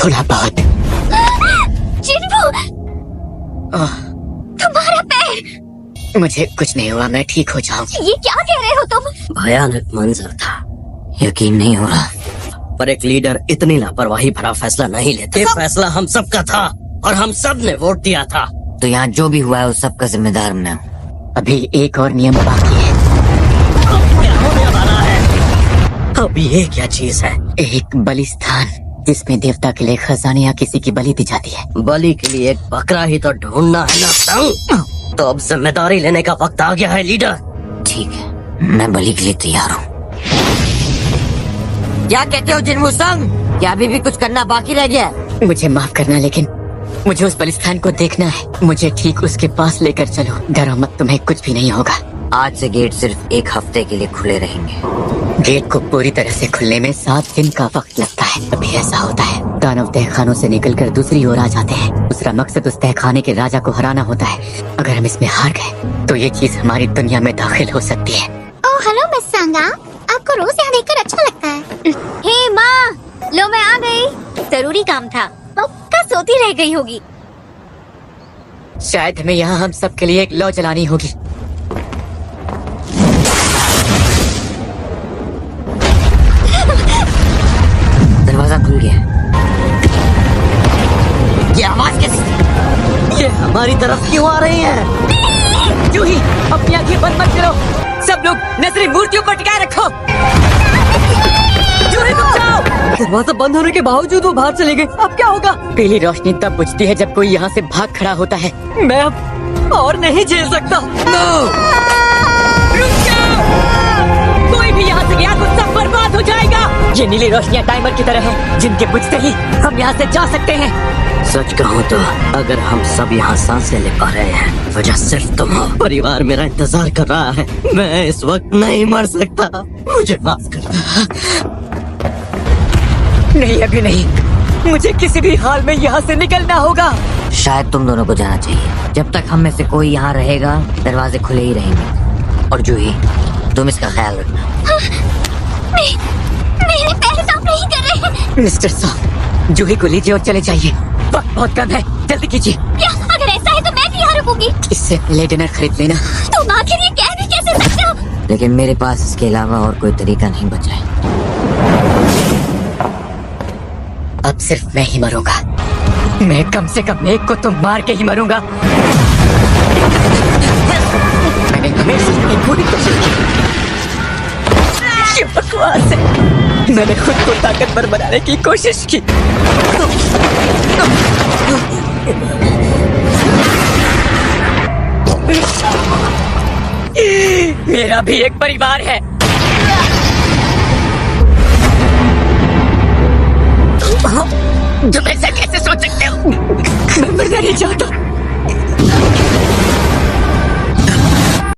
थोड़ा बहुत। जिन्हों, तुम्हारा पैर। मुझे कुछ नहीं हुआ, मैं ठीक हो जाऊंगी। ये क्या कह रहे हो तुम? भयानक मंजर था, यकीन नहीं हो रहा, पर एक लीडर इतनी लापरवाही भरा फैसला नहीं लेते। ये फैसला हम सब का था और हम सब ने वोट दिया था। तो यहाँ जो भी हुआ है उस सब का जिम्मेदार मैं हूँ। अभी एक और नियम बाकी है। अब क्या होने वाला है? अब ये क्या चीज है? एक बलिस्थान जिसमें देवता के लिए खजाने या किसी की बलि दी जाती है। बलि के लिए एक बकरा ही तो ढूंढना है ना संग। तो अब जिम्मेदारी लेने का वक्त आ गया है लीडर। ठीक है, मैं बलि के लिए तैयार हूँ। क्या कहते हो जिन्हों संग? क्या अभी भी कुछ करना बाकी रह गया है? मुझे माफ करना, लेकिन मुझे उस बलिस्थान को देखना है। मुझे ठीक उसके पास लेकर चलो। डरो मत, तुम्हें कुछ भी नहीं होगा। आज से गेट सिर्फ एक हफ्ते के लिए खुले रहेंगे। गेट को पूरी तरह से खुलने में 7 दिन का वक्त लगता है। अभी ऐसा होता है, दानव तहखानों से निकलकर दूसरी ओर आ जाते हैं। दूसरा मकसद उस तहखाने के राजा को हराना होता है। अगर हम इसमें हार गए तो ये चीज हमारी दुनिया में दाखिल हो सकती है। ओह हेलो मिस सांगा, आपको रोज यहाँ देखकर अच्छा लगता है। हे माँ, लो मैं आ गई। जरूरी काम था, पक्का सोती रह गई होगी। शायद हमें यहाँ हम सब के लिए एक लौ जलानी होगी। दरवाजा खुल गया। ये आवाज कैसी? ये हमारी तरफ क्यों आ रही है? जूही, अपनी आंखें बंद मत करो। सब लोग नजरें मूर्तियों पर टिकाए रखो। जूही रुक जाओ। दरवाजा बंद होने के बावजूद वो बाहर चले गए। अब क्या होगा? पीली रोशनी तब बुझती है जब कोई यहाँ से भाग खड़ा होता है। मैं अब और नहीं झेल सकता। रुक जाओ। कोई भी यहाँ से गया तो सब बर्बाद हो जाएगा। ये नीली रोशनियाँ टाइमर की तरह हैं, जिनके बुझते ही हम यहाँ से जा सकते हैं। सच कहूँ तो अगर हम सब यहाँ सांसें ले पा रहे हैं, वजह सिर्फ तुम हो। परिवार मेरा इंतजार कर रहा है। मैं इस वक्त नहीं मर सकता। मुझे माफ कर। नहीं, अभी नहीं। मुझे किसी भी हाल में यहाँ से निकलना होगा। शायद तुम दोनों को जाना चाहिए। जब तक हम में से कोई यहाँ रहेगा, दरवाजे खुले ही रहेंगे। और जूही, तुम इसका ख्याल रखना। मेरे पैर काम नहीं कर रहे हैं। मिस्टर सॉ, जूही को लीजिए और चले जाइए। वक्त बहुत कम है, जल्दी कीजिए। क्या अगर ऐसा है तो मैं भी यहाँ रुकूंगी। इससे पहले डिनर खरीद लेना। तुम आखिर ये कह भी कैसे सकते हो? लेकिन मेरे पास इसके अलावा और कोई तरीका नहीं बचा है। अब सिर्फ मैं ही मरूंगा। मैं कम से कम एक को तो मार के ही मरूंगा। मैंने हमेशा अपनी पूरी कोशिश की। ये बकवास है। मैंने खुद को ताकतवर बनाने की कोशिश की। मेरा भी एक परिवार है। तुम्हें